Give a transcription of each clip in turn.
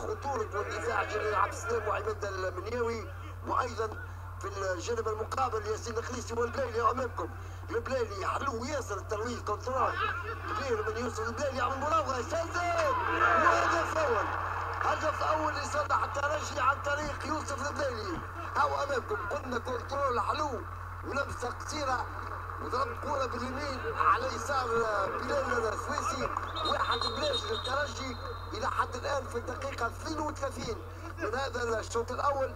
خطوره والدفاع جميل عبد السلام وعماد المنياوي، وايضا في الجانب المقابل ياسين الخليسي والبليلي امامكم. البليلي حلو ياسر الترويج كونترول كبير من يوسف البليلي يعمل مراوغه يسجل وهدف اول. هدف اول لصالح الترجي عن طريق يوسف البليلي. هاو امامكم قلنا كونترول حلو ولمسه قصيره وضرب كوره باليمين على يسار بلال السويسي. واحد بلاش للترجي الى حد الان في الدقيقه 32 من هذا الشوط الاول.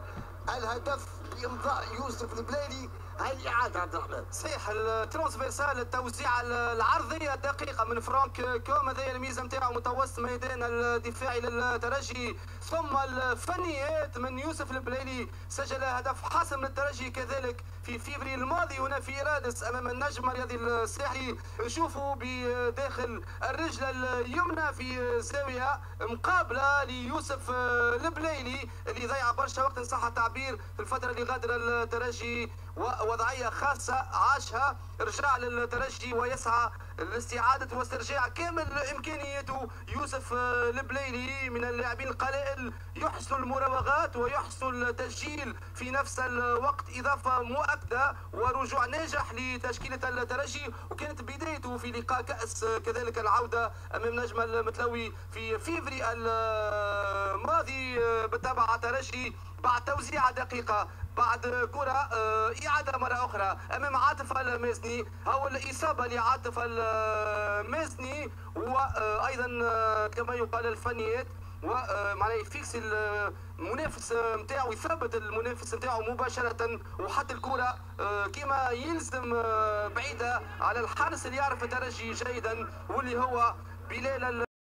الهدف بامضاء يوسف البليلي. هاي الاعاده عبد الرحمن. صحيح الترانسفيرسال التوزيع العرضيه دقيقه من فرانك كوم، هذه الميزه نتاعو متوسط ميدان الدفاعي للترجي، ثم الفنيات من يوسف البليلي سجل هدف حاسم للترجي كذلك في فيفري الماضي هنا في رادس امام النجم الرياضي الساحلي. نشوفوا بداخل الرجل اليمنى في زاويه مقابله ليوسف البليلي اللي ضيع برشا وقت ان صح التعبير في الفتره اللي غادر الترجي، ووضعيه خاصه عاشها. رجع للترجي ويسعى لاستعاده واسترجاع كامل امكانياته. يوسف البليلي من اللاعبين القلائل يحسن المراوغات ويحسن التسجيل في نفس الوقت، اضافه مؤكده ورجوع ناجح لتشكيله الترجي. وكانت بدايته في لقاء كاس كذلك العوده امام نجم المتلوي في فيفري الماضي بالطبع الترجي بعد توزيع دقيقه بعد كرة إعادة مرة أخرى أمام عاطف المازني. أو الإصابة لعاطف المازني وأيضا كما يقال الفنيات ومعناه يفيكس المنافس نتاعو، يثبت المنافس نتاعو مباشرة وحط الكرة كما يلزم بعيدة على الحارس اللي يعرف الترجي جيدا واللي هو بلال